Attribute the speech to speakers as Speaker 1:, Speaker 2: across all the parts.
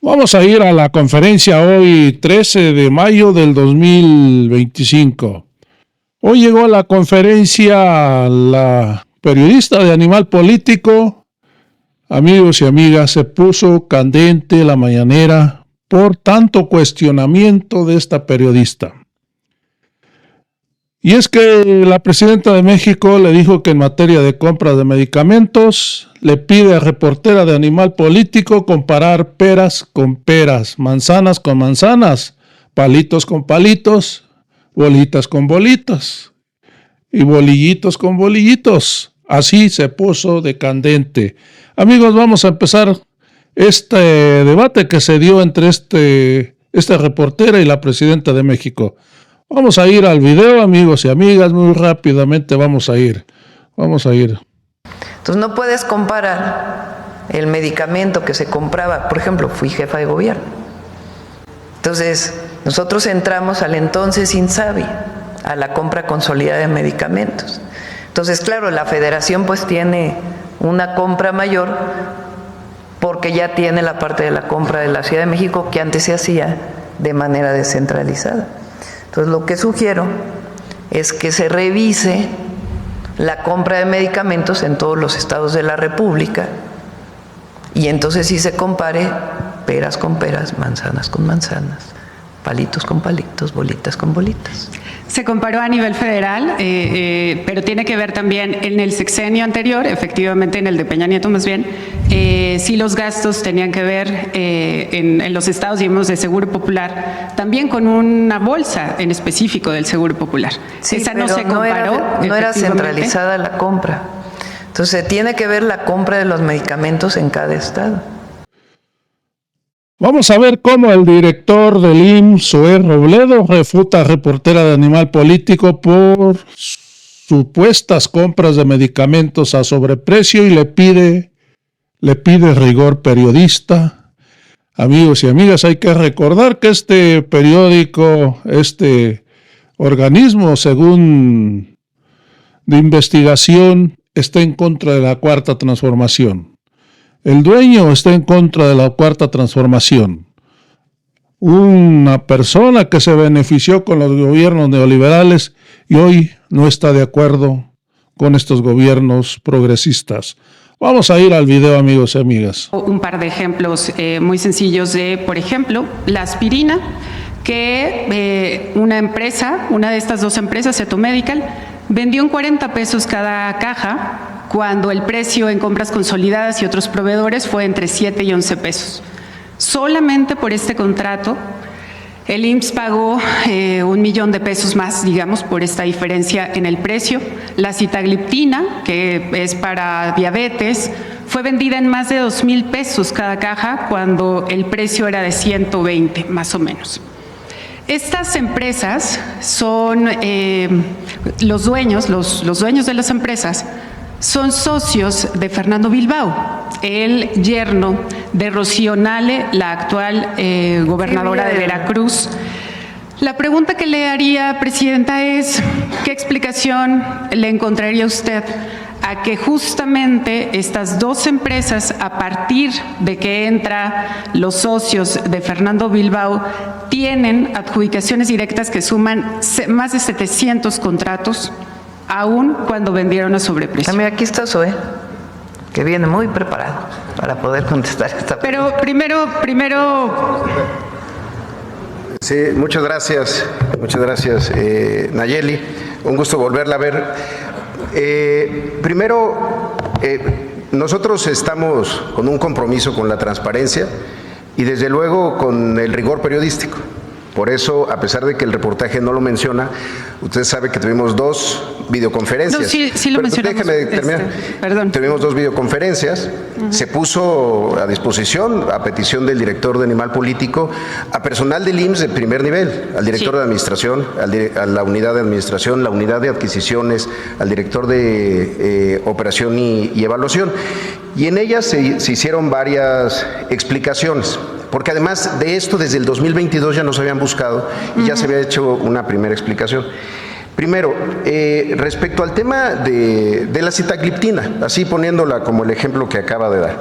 Speaker 1: Vamos a ir a la conferencia hoy, 13 de mayo del 2025. Hoy llegó a la conferencia la periodista de Animal Político. Amigos y amigas, se puso candente la mañanera por tanto cuestionamiento de esta periodista. Y es que la presidenta de México le dijo que en materia de compra de medicamentos le pide a reportera de Animal Político comparar peras con peras, manzanas con manzanas, palitos con palitos, bolitas con bolitas y bolillitos con bolillitos. Así se puso de candente. Amigos, vamos a empezar este debate que se dio entre esta reportera y la presidenta de México. Vamos a ir al video, amigos y amigas, muy rápidamente vamos a ir.
Speaker 2: Entonces no puedes comparar el medicamento que se compraba, por ejemplo, fui jefa de gobierno. Entonces nosotros entramos al entonces INSABI, a la compra consolidada de medicamentos. Entonces, claro, la federación pues tiene una compra mayor porque ya tiene la parte de la compra de la Ciudad de México que antes se hacía de manera descentralizada. Entonces, lo que sugiero es que se revise la compra de medicamentos en todos los estados de la República y entonces sí se compare peras con peras, manzanas con manzanas, palitos con palitos, bolitas con bolitas.
Speaker 3: Se comparó a nivel federal, pero tiene que ver también en el sexenio anterior, efectivamente en el de Peña Nieto más bien, sí los gastos tenían que ver en los estados, digamos, de Seguro Popular, también con una bolsa en específico del Seguro Popular.
Speaker 2: Sí,
Speaker 3: esa
Speaker 2: pero
Speaker 3: no se comparó.
Speaker 2: No era centralizada la compra. Entonces tiene que ver la compra de los medicamentos en cada estado.
Speaker 1: Vamos a ver cómo el director del IMSS, Zoé Robledo, refuta a reportera de Animal Político por supuestas compras de medicamentos a sobreprecio y le pide rigor periodista. Amigos y amigas, hay que recordar que este periódico, este organismo, según de investigación, está en contra de la Cuarta Transformación. El dueño está en contra de la Cuarta Transformación. Una persona que se benefició con los gobiernos neoliberales y hoy no está de acuerdo con estos gobiernos progresistas. Vamos a ir al video, amigos y amigas.
Speaker 3: Un par de ejemplos muy sencillos de, por ejemplo, la aspirina, que una de estas dos empresas, Cetomedical, vendió en 40 pesos cada caja, cuando el precio en compras consolidadas y otros proveedores fue entre 7 y 11 pesos. Solamente por este contrato, el IMSS pagó 1 millón de pesos más, digamos, por esta diferencia en el precio. La sitagliptina, que es para diabetes, fue vendida en más de 2,000 pesos cada caja, cuando el precio era de 120, más o menos. Estas empresas son los dueños de las empresas son socios de Fernando Bilbao, el yerno de Rocío Nale, la actual gobernadora de Veracruz. La pregunta que le haría, Presidenta, es ¿qué explicación le encontraría usted a que justamente estas dos empresas, a partir de que entran los socios de Fernando Bilbao, tienen adjudicaciones directas que suman más de 700 contratos, aún cuando vendieron a sobreprecio?
Speaker 2: Mira, aquí está Zoé, que viene muy preparado para poder contestar esta pregunta.
Speaker 3: Pero primero...
Speaker 4: Sí, muchas gracias Nayeli, un gusto volverla a ver. Primero, nosotros estamos con un compromiso con la transparencia y desde luego con el rigor periodístico. Por eso, a pesar de que el reportaje no lo menciona, usted sabe que tuvimos 2 videoconferencias.
Speaker 3: No, sí lo mencionamos.
Speaker 4: Déjeme terminar.
Speaker 3: Perdón.
Speaker 4: Tuvimos 2 videoconferencias. Se puso a disposición, a petición del director de Animal Político, a personal del IMSS de primer nivel, al director de administración, a la unidad de administración, la unidad de adquisiciones, al director de operación y evaluación. Y en ellas se hicieron varias explicaciones. Porque además de esto, desde el 2022 ya nos habían buscado y ya se había hecho una primera explicación. Primero, respecto al tema de la sitagliptina, así poniéndola como el ejemplo que acaba de dar.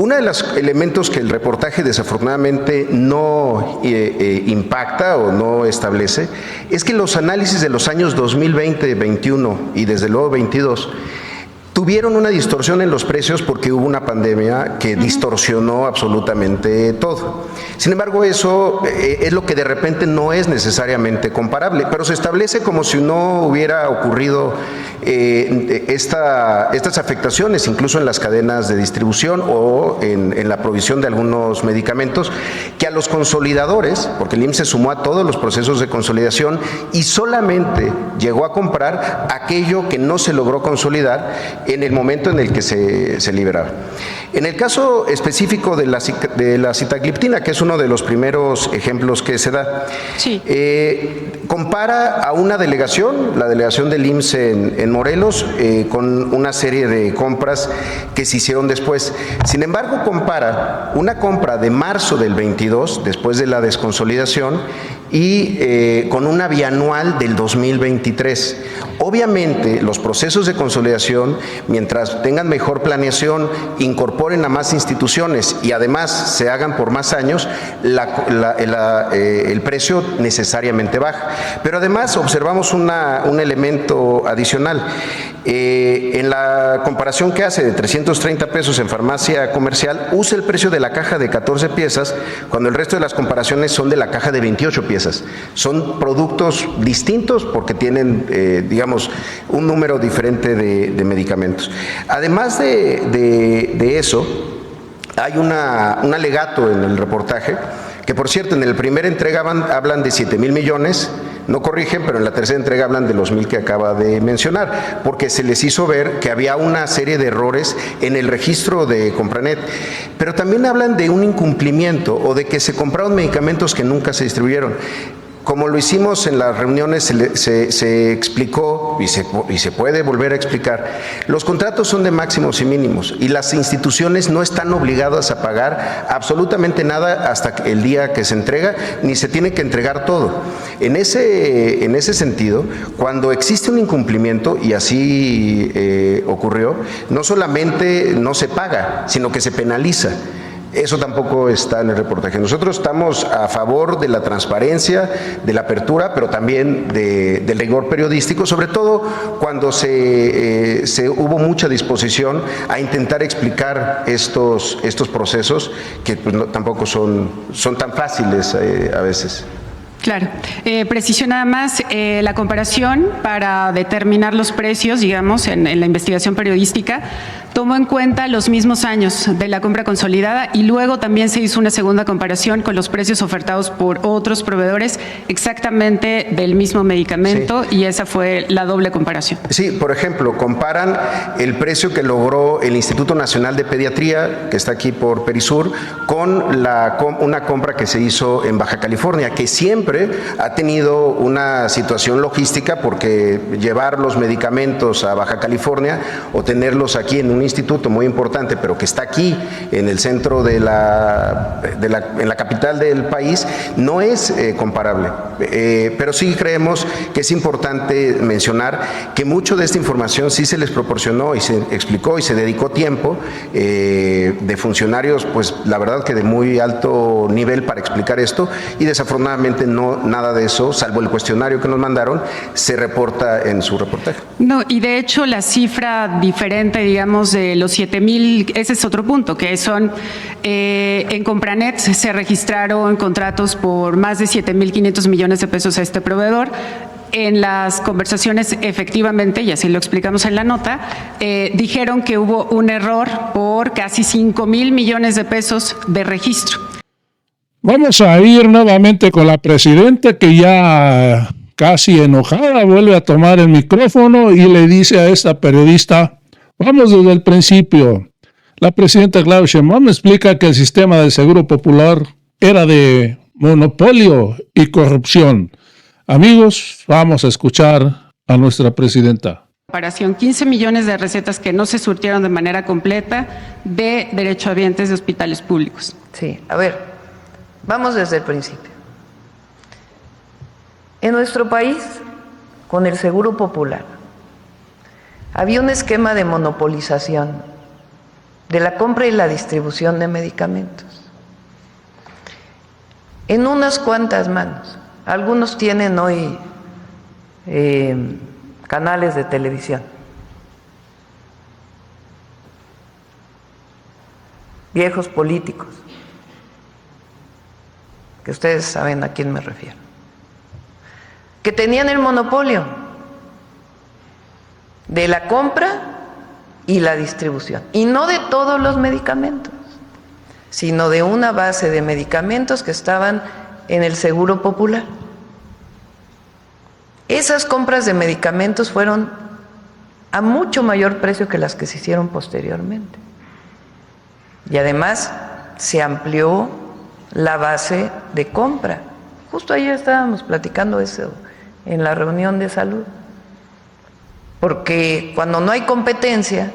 Speaker 4: Uno de los elementos que el reportaje desafortunadamente no impacta o no establece es que los análisis de los años 2020, 21 y desde luego 22 tuvieron una distorsión en los precios porque hubo una pandemia que distorsionó absolutamente todo. Sin embargo, eso es lo que de repente no es necesariamente comparable, pero se establece como si no hubiera ocurrido estas afectaciones, incluso en las cadenas de distribución o en la provisión de algunos medicamentos, que a los consolidadores, porque el IMSS se sumó a todos los procesos de consolidación y solamente llegó a comprar aquello que no se logró consolidar en el momento en el que se liberaba. En el caso específico de la sitagliptina, que es uno de los primeros ejemplos que se da,
Speaker 3: sí.
Speaker 4: Compara a una delegación, la delegación del IMSS en Morelos, con una serie de compras que se hicieron después. Sin embargo, compara una compra de marzo del 22, después de la desconsolidación, y con una bianual del 2023. Obviamente, los procesos de consolidación, mientras tengan mejor planeación, incorporen a más instituciones y además se hagan por más años, el precio necesariamente baja. Pero además observamos un elemento adicional. En la comparación que hace de 330 pesos en farmacia comercial, usa el precio de la caja de 14 piezas, cuando el resto de las comparaciones son de la caja de 28 piezas. Son productos distintos porque tienen, digamos, un número diferente de medicamentos. Además de eso, hay un alegato en el reportaje, que por cierto, en la primera entrega hablan de 7,000 millones, no corrigen, pero en la tercera entrega hablan de los 1,000 que acaba de mencionar, porque se les hizo ver que había una serie de errores en el registro de Compranet, pero también hablan de un incumplimiento o de que se compraron medicamentos que nunca se distribuyeron. Como lo hicimos en las reuniones, se explicó y se puede volver a explicar, los contratos son de máximos y mínimos y las instituciones no están obligadas a pagar absolutamente nada hasta el día que se entrega, ni se tiene que entregar todo. En ese sentido, cuando existe un incumplimiento, y así ocurrió, no solamente no se paga, sino que se penaliza. Eso tampoco está en el reportaje. Nosotros estamos a favor de la transparencia, de la apertura, pero también del rigor periodístico, sobre todo cuando hubo mucha disposición a intentar explicar estos procesos que pues, tampoco son tan fáciles a veces.
Speaker 3: Claro. Preciso nada más, la comparación para determinar los precios, digamos, en la investigación periodística, tomó en cuenta los mismos años de la compra consolidada y luego también se hizo una segunda comparación con los precios ofertados por otros proveedores exactamente del mismo medicamento, sí. Y esa fue la doble comparación. Sí,
Speaker 4: por ejemplo, comparan el precio que logró el Instituto Nacional de Pediatría, que está aquí por Perisur, con una compra que se hizo en Baja California, que siempre ha tenido una situación logística porque llevar los medicamentos a Baja California o tenerlos aquí en un instituto muy importante, pero que está aquí en el centro en la capital del país, no es comparable. Pero sí creemos que es importante mencionar que mucho de esta información sí se les proporcionó y se explicó y se dedicó tiempo de funcionarios, pues la verdad que de muy alto nivel para explicar esto, y desafortunadamente nada de eso, salvo el cuestionario que nos mandaron, se reporta en su reportaje.
Speaker 3: No, y de hecho la cifra diferente, digamos, de los 7,000, ese es otro punto, que son en Compranet se registraron contratos por más de 7,500 millones de pesos a este proveedor. En las conversaciones, efectivamente, y así lo explicamos en la nota, dijeron que hubo un error por casi 5,000 millones de pesos de registro.
Speaker 1: Vamos a ir nuevamente con la presidenta, que ya casi enojada vuelve a tomar el micrófono y le dice a esta periodista: vamos desde el principio. La presidenta Claudia Sheinbaum explica que el sistema del Seguro Popular era de monopolio y corrupción. Amigos, vamos a escuchar a nuestra presidenta.
Speaker 3: 15 millones de recetas que no se surtieron de manera completa de derechohabientes de hospitales públicos.
Speaker 2: Sí, a ver, vamos desde el principio. En nuestro país, con el Seguro Popular, había un esquema de monopolización de la compra y la distribución de medicamentos en unas cuantas manos. Algunos tienen hoy canales de televisión, viejos políticos, que ustedes saben a quién me refiero, que tenían el monopolio de la compra y la distribución, y no de todos los medicamentos, sino de una base de medicamentos que estaban en el Seguro Popular. Esas compras de medicamentos fueron a mucho mayor precio que las que se hicieron posteriormente. Y además se amplió la base de compra. Justo ayer estábamos platicando eso en la reunión de salud. Porque cuando no hay competencia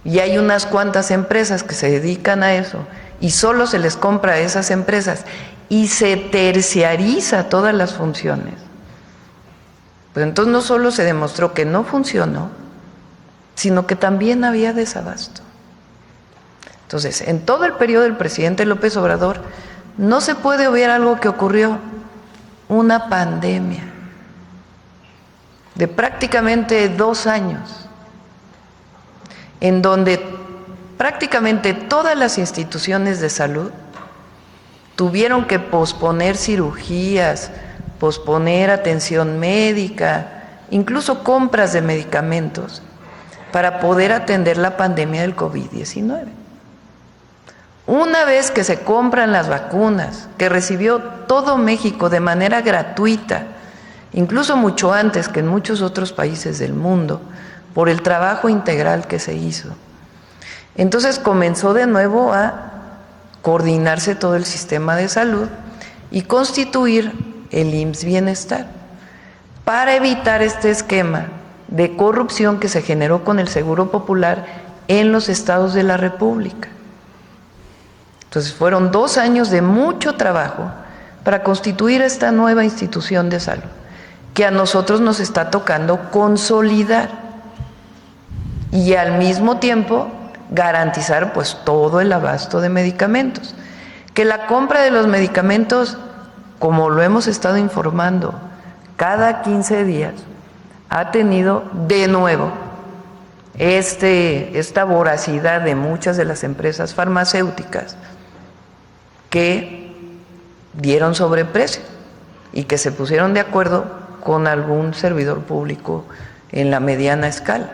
Speaker 2: y hay unas cuantas empresas que se dedican a eso y solo se les compra a esas empresas y se terciariza todas las funciones, pues entonces no solo se demostró que no funcionó, sino que también había desabasto. Entonces, en todo el periodo del presidente López Obrador, no se puede obviar algo que ocurrió, una pandemia de prácticamente 2 años, en donde prácticamente todas las instituciones de salud tuvieron que posponer cirugías, posponer atención médica, incluso compras de medicamentos, para poder atender la pandemia del COVID-19. Una vez que se compran las vacunas, que recibió todo México de manera gratuita, incluso mucho antes que en muchos otros países del mundo, por el trabajo integral que se hizo, entonces comenzó de nuevo a coordinarse todo el sistema de salud y constituir el IMSS Bienestar para evitar este esquema de corrupción que se generó con el Seguro Popular en los estados de la República. Entonces fueron 2 años de mucho trabajo para constituir esta nueva institución de salud, que a nosotros nos está tocando consolidar y al mismo tiempo garantizar pues todo el abasto de medicamentos. Que la compra de los medicamentos, como lo hemos estado informando, cada 15 días ha tenido de nuevo esta voracidad de muchas de las empresas farmacéuticas que dieron sobreprecio y que se pusieron de acuerdo con algún servidor público en la mediana escala.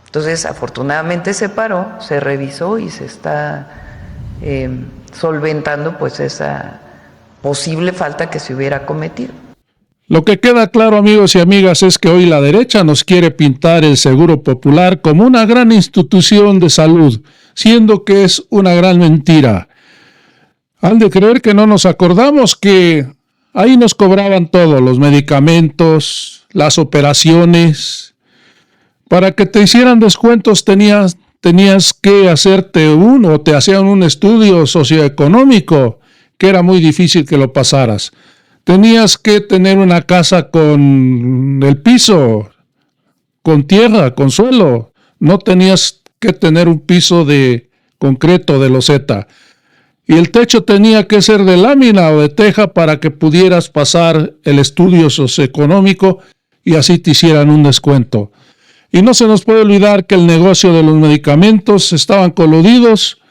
Speaker 2: Entonces, afortunadamente se paró, se revisó y se está solventando pues esa posible falta que se hubiera cometido.
Speaker 1: Lo que queda claro, amigos y amigas, es que hoy la derecha nos quiere pintar el Seguro Popular como una gran institución de salud, siendo que es una gran mentira. Han de creer que no nos acordamos que ahí nos cobraban todos, los medicamentos, las operaciones. Para que te hicieran descuentos tenías que hacerte te hacían un estudio socioeconómico, que era muy difícil que lo pasaras. Tenías que tener una casa con el piso, con tierra, con suelo. No tenías que tener un piso de concreto, de loseta. Y el techo tenía que ser de lámina o de teja para que pudieras pasar el estudio socioeconómico y así te hicieran un descuento. Y no se nos puede olvidar que el negocio de los medicamentos estaban coludidos,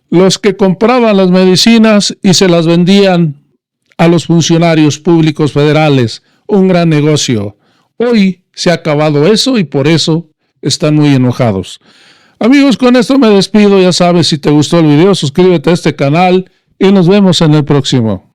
Speaker 1: los que compraban las medicinas y se las vendían a los funcionarios públicos federales. Un gran negocio. Hoy se ha acabado eso y por eso están muy enojados. Amigos, con esto me despido. Ya sabes, si te gustó el video, suscríbete a este canal y nos vemos en el próximo.